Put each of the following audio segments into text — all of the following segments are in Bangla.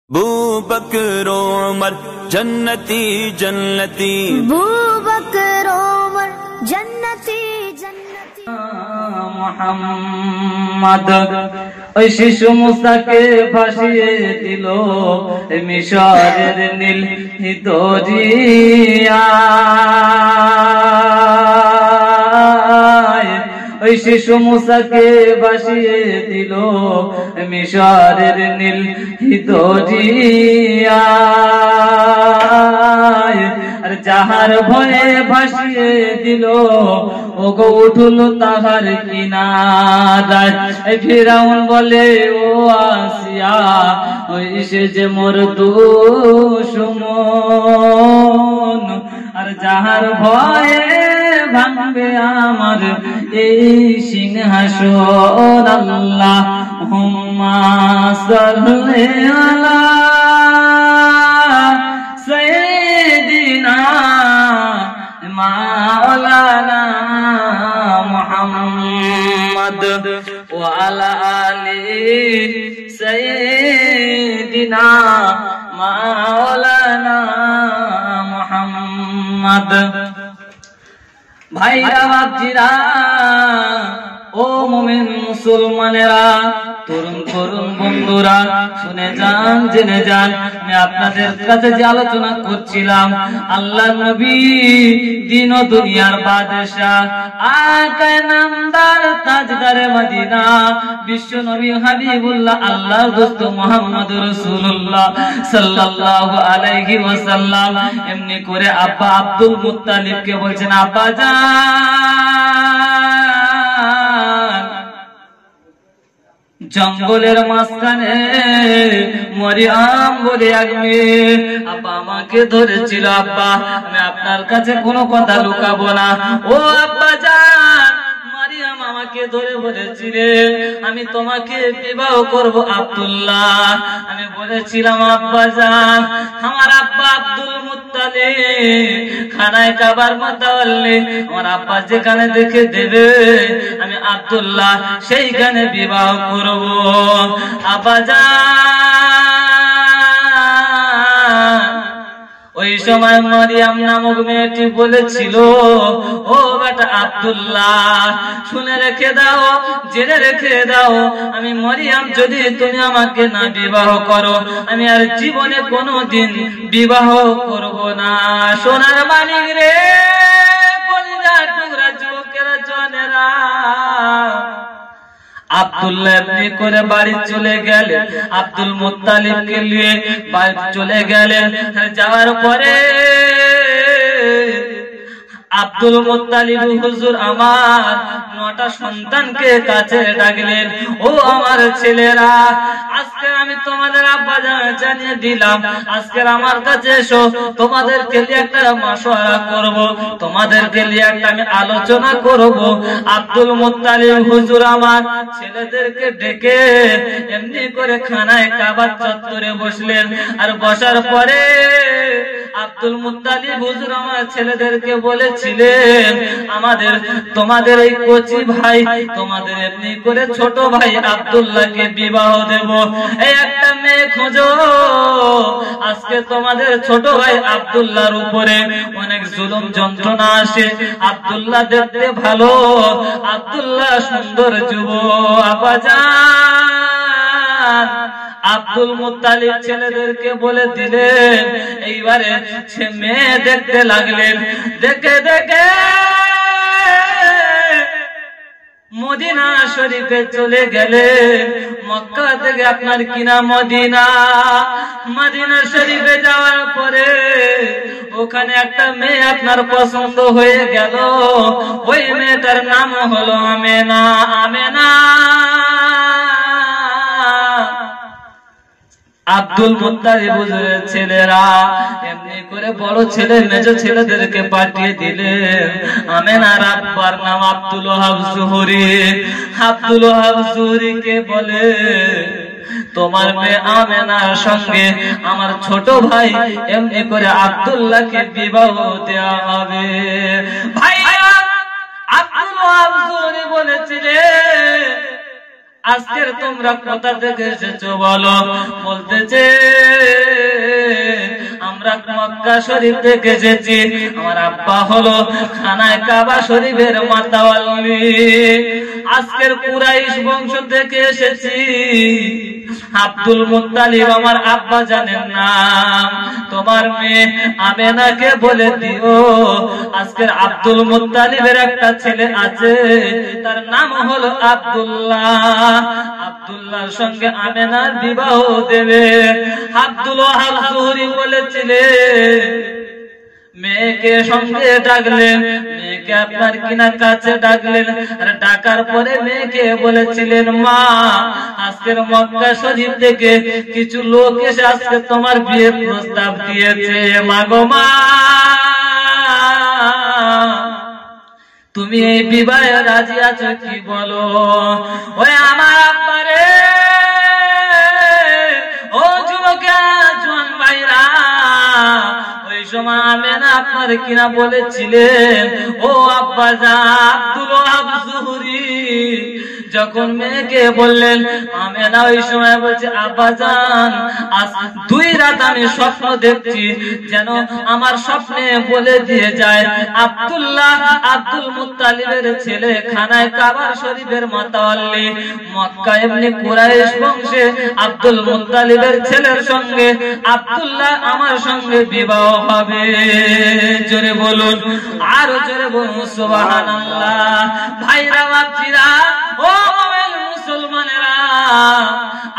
बू बकर उमर जन्नती जन्नती बू बकर उमर जन्नती जन्नती মোহাম্মদ ওই শিশু মুসাকে ভাসিয়ে দিল মিশরের নীল দরিয়া ওই শিশু মুসাকে ভাসিয়ে দিল মিশরের নীল দরিয়া আর যাহার ভয়ে ভাসিয়ে দিল ওগো উঠল তাহার কিনারায় ফিরাউন বলে ও আসিয়া ওই সে যে মোর দুশমন আর যাহার ভয়ে ভাঙবে আমার এই সিংহাসন আল্লাহুম্মা সাল্লি আলা সাইয়্যিদিনা মাওলানা মুহাম্মদ ওয়া আলা আলি সাইয়্যিদিনা মাওলানা মুহাম্মদ। ভাইরা বাপজিরা ও মুমিন মুসলমানেরা তরুণ তরুণ বন্ধুরা শুনে যান জেনে যান আমি আপনাদের কাছে যে আলোচনা করছিলাম আল্লাহর নবী দিন ও দুনিয়ার বাদশাহ আকায়ে নামদার তাজদারে মদিনা বিশ্ব নবী হাবিবুল্লাহ আল্লাহর দোস্ত মুহাম্মদুর রাসূলুল্লাহ সাল্লাল্লাহু আলাইহি ওয়াসাল্লাম এমনি করে আব্বা আব্দুল মুত্তালিবকে বলছেন আব্বা জঙ্গলের মাঝখানে মরিয়াম বলে এক মেয়ে আব্বা আমাকে ধরেছিল আব্বা আমি আপনার কাছে কোনো কথা লুকাবো না ও আব্বা জান মরিয়াম আমাকে ধরে বলেছিলেন আমি তোমাকে বিবাহ করব আব্দুল্লাহ আমি বলেছিলাম আব্বা জান আমার আব্বা আব্দুল মুত্তালিব খানায় কাবার মোতাল্লি আমার আব্বা যেখানে দেখে দেবে আমি আব্দুল্লাহ সেইখানে বিবাহ করব আব্বা জান। ওই সময় মারিয়াম নামক মেয়েটি বলেছিল ও বেটা আব্দুল্লাহ শুনে রেখে দাও জেনে রেখে দাও আমি মারিয়াম যদি তুমি আমাকে না বিবাহ করো আমি আর জীবনে কোনোদিন বিবাহ করব না। সোনার মানিক রে কলিজার টুকরা যুবকেরা জনেরা আব্দুল্লাহ এমনি করে বাড়ি চলে গেলেন আব্দুল মুত্তালিবকে নিয়ে বাড়ি চলে গেলেন যাওয়ার পরে আব্দুল মুত্তালিব হুজুর আমার 9টা সন্তানকে কাছে ডাকলেন ও আমার ছেলেরা আজকে আমি তোমাদের আব্বা জানিয়ে দিলাম আজকে আমার কাছে এসো তোমাদেরকে নিয়ে একটা মাশওয়ারা করব তোমাদেরকে নিয়ে একটা আমি আলোচনা করব। আব্দুল মুত্তালিব হুজুর আমার ছেলেদেরকে ডেকে এমনি করে খানায় কাবার চত্বরে বসলেন আর বসার পরে আব্দুল মুত্তালিব হুজুর আমার ছেলেদেরকে বলেছিলেন আমাদের তোমাদের এই কচি ভাই তোমাদের এমনি করে ছোট ভাই আব্দুল্লাহকে বিবাহ দেব এই একটা মেয়ে খোঁজো আজকে তোমাদের ছোট ভাই আব্দুল্লাহর উপরে অনেক জুলুম যন্ত্রণা আসে আব্দুল্লাহ দেখতে ভালো আব্দুল্লাহ সুন্দর যুবক আব্বা জান। আব্দুল মুত্তালিব ছেলেদেরকে বলে দিলেন এইবারে মেয়ে দেখতে লাগলেন দেখে দেখে মদিনা শরীফে চলে গেলেন মক্কা থেকে আপনার কিনা মদিনা মদিনা শরীফে যাওয়ার পরে ওখানে একটা মেয়ে আপনার পছন্দ হয়ে গেল ওই মেয়েটার নাম হলো আমেনা আমেনা। আব্দুল মুত্তালিব হুজুরের ছেলেরা এমনি করে বড় ছেলে মেজো ছেলেদেরকে পাঠিয়ে দিলেন আমেনার আব্বার নাম আব্দুল ওয়াহাব জুহরি আব্দুল ওয়াহাব জুহরিকে বলে তোমার মেয়ে আমেনার সঙ্গে আমার ছোট ভাই এমনি করে আব্দুল্লাহকে বিবাহ দেওয়া হবে। ভাইয়া আব্দুল ওয়াহাব জুহরি বলেছিলেন আজকের তোমরা কোথা থেকে এসেছো বলো বলতেছে হযরত মক্কা শরীফ থেকে এসেছি, আমার আব্বা হলো খানায় কাবা শরীফের মাতাওয়াল্লি। আজকের কুরাইশ বংশ থেকে এসেছি। আব্দুল মুত্তালিব আমার আব্বা জানেন না, তোমার মেয়ে আমেনাকে বলে দিও আজকের আব্দুল মুত্তালিবের একটা ছেলে আছে, তার নাম হলো আব্দুল্লাহ। আব্দুল্লাহর সঙ্গে আমেনার বিবাহ দেবে। আব্দুল ওয়াহাব জুহরি বলেছিলেন, মেয়েকে সঙ্গে ডাকলেন, মেয়েকে আপনার কিনা কাছে ডাকলেন, আর ডাকার পরে মেয়েকে বলেছিলেন, মা আজকের মক্কা শরীফ থেকে কিছু লোক এসে আজকে তোমার বিয়ের প্রস্তাব দিয়েছে। মা গো মা, তুমি এই বিবাহে রাজি আছো কি বলো? ওই আমার আব্বারে, ও যুবকেরা জোয়ান ভাইরা, ওই সময় আমেনা আপনার কিনা বলেছিলেন, ও আব্বা জান আব্দুল ওয়াহাব জুহরি যখন মেয়েকে বললেন, আমেনা ওই সময় বলছে, আব্বা জান আজ 2 রাত আমি স্বপ্ন দেখছি, যেন আমার স্বপ্নে বলে দিয়ে যায় আব্দুল্লাহ আব্দুল মুত্তালিবের ছেলে, খানায় কাবা শরীফের মাতাওয়াল্লি, মক্কা ইবনে কুরাইশ বংশে আব্দুল মুত্তালিবের ছেলের সঙ্গে আব্দুল্লাহ আমার সঙ্গে বিবাহ হবে। জোরে বলুন, আরো জোরে বলুন সুবহানাল্লাহ। ভাইরা বাপজিরা, ও মুমিন মুসলমানেরা,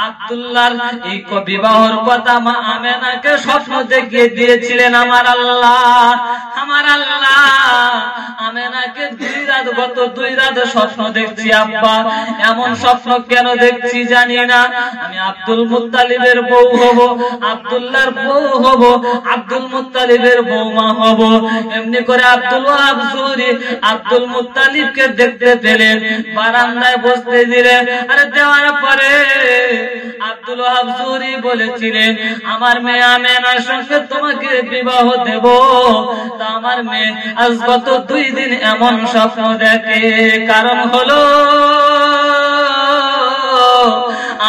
আব্দুল্লাহর এই বিবাহর কথা মা আমেনাকে স্বপ্ন দেখিয়ে দিয়েছিলেন আমার আল্লাহ। আমার আল্লাহ আমেনাকে 2 রাত, গত 2 রাত স্বপ্ন দেখছি আব্বা। এমন স্বপ্ন কেন দেখছি জানি না, আমি আব্দুল মুত্তালিবের বউ হব, আব্দুল্লাহর বউ হব, আব্দুল মুত্তালিবের বৌমা হব। এমনি করে আব্দুল ওয়াহাব জুহরি আব্দুল মুত্তালিবকে দেখতে পেলেন, বারান্দায় বসতে দিলেন। আরে দেওয়ার পরে আব্দুল ওয়াহাব জুহরি বলেছিলেন, আমার মেয়ে আমেনার সঙ্গে তোমাকে বিবাহ দেব। তা আমার মেয়ে আজ গত 2 দিন এমন স্বপ্ন দেখে, কারণ হলো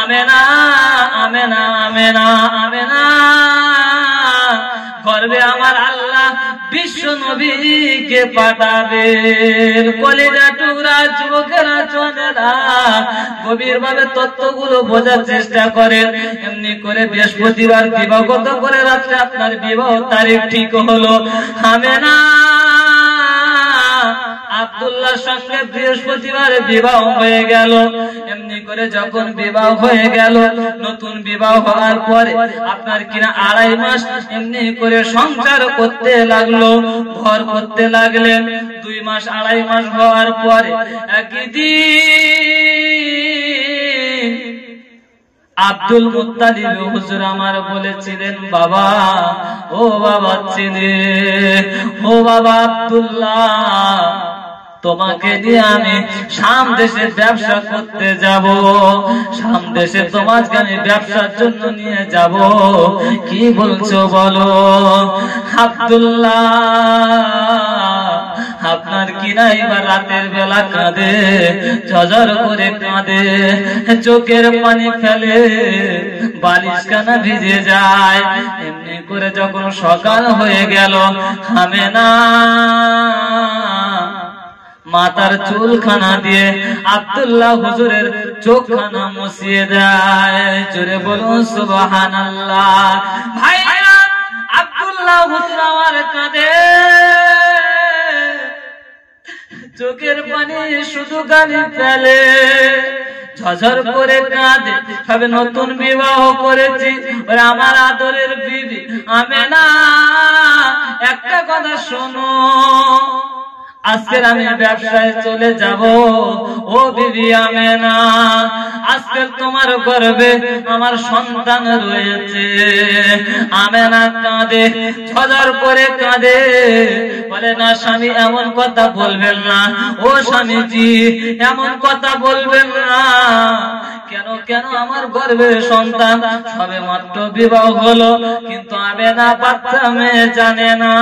আমেনা আমেনা আমেনা আমেনা গর্বে আমার আল্লাহ বিশ্ব নবীকে পাঠাবেন। কলিজা টুকরা যুবকেরা জনেরা গভীর ভাবে তত্ত্বগুলো বোঝার চেষ্টা করেন। এমনি করে বৃহস্পতিবার দিবাগত করে রাত্রে আপনার বিবাহ তারিখ ঠিক হলো। আমেনা আব্দুল্লাহর সঙ্গে বৃহস্পতিবার বিবাহ হয়ে গেল। এমনি করে যখন বিবাহ হয়ে গেল, নতুন বিবাহ হওয়ার পরে আপনার কিনা 2.5 মাস এমনি করে সংসার করতে লাগলো, ঘর করতে লাগলেন। 2 মাস 2.5 মাস হওয়ার পরে একদিন আব্দুল মুত্তালিব হুজুর আমার বলেছিলেন, বাবা, ও বাবা ছেলে, ও বাবা আব্দুল্লাহ, তোমাকে দিয়ে আমি শাম দেশে ব্যবসা করতে যাব। শাম দেশে তোমাকে আমি ব্যবসার জন্য নিয়ে যাব। কি বলছো বলো? আব্দুল্লাহ আপনার কিনা এবার রাতের বেলা কাঁদে, ঝরঝর করে কাঁদে, চোখের পানি ফেলে, বালিশ কানা ভিজে যায়। এমনি করে যখন সকাল হয়ে গেল, আমেনা মাথার চুলখানা দিয়ে আব্দুল্লাহ হুজুরের চোখখানা মুছিয়ে দেয়। জোরে বলুন সুবহানাল্লাহ। ভাইরা, আব্দুল্লাহ হুজুর আমার কাঁদে, চোখের পানি শুধু গালি ফেলে, ঝরঝর করে কাঁদে। সবে নতুন বিবাহ করেছি, ওরে আমার আদরের বিবি আমেনা, একটা কথা শোনো, আজকের আমি ব্যবসায় চলে যাব। ও বিবি আমেনা, আজকে তোমার গর্ভে আমার সন্তান রয়েছে। আমেনা কাঁদে, ঝরঝর করে কাঁদে, বলে না স্বামী এমন কথা বলবেন না, ও স্বামীজি এমন কথা বলবেন না। কেন কেন আমার গর্ভে সন্তান, সবে মাত্র বিবাহ হলো, কিন্তু আমেনা বাচ্চা মেয়ে জানে না।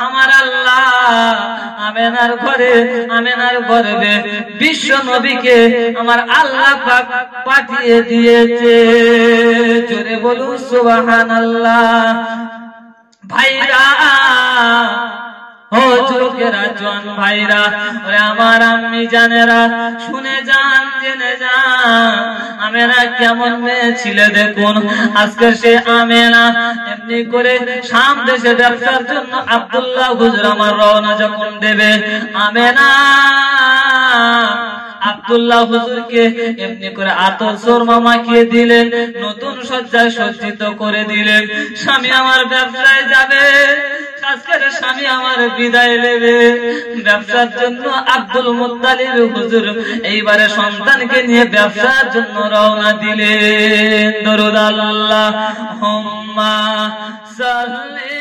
আমার আল্লাহ আমেনার ঘরে, আমেনার গর্ভে বিশ্ব নবীকে আমার আল্লাহ পাক পাঠিয়ে দিয়েছে। জোরে বলুন সুবহানাল্লাহ। ভাইরা, ও যুবকেরা, জোয়ান ভাইরা, ওরে আমার আম্মি জানেরা, শুনে যান, জেনে যান, আমেনা কেমন মেয়ে ছিল দেখুন। আজকে সে আমেনা এমনি করে শাম দেশে ব্যবসার জন্য আব্দুল্লাহ হুজুর আমার রওনা যখন দেবে, আমেনা আব্দুল্লাহ হুজুরকে এমনি করে আতর সুরমা মাখিয়ে দিলেন, নতুন সজ্জায় সজ্জিত করে দিলেন। স্বামী আমার ব্যবসায় যাবে, আজকের স্বামী আমার বিদায় নেবে, ব্যবসার জন্য আব্দুল মুত্তালিব হুজুর এইবারে সন্তানকে নিয়ে ব্যবসার জন্য রওনা দিলেন। দরুদ আল্লাহুম্মা সাল্লি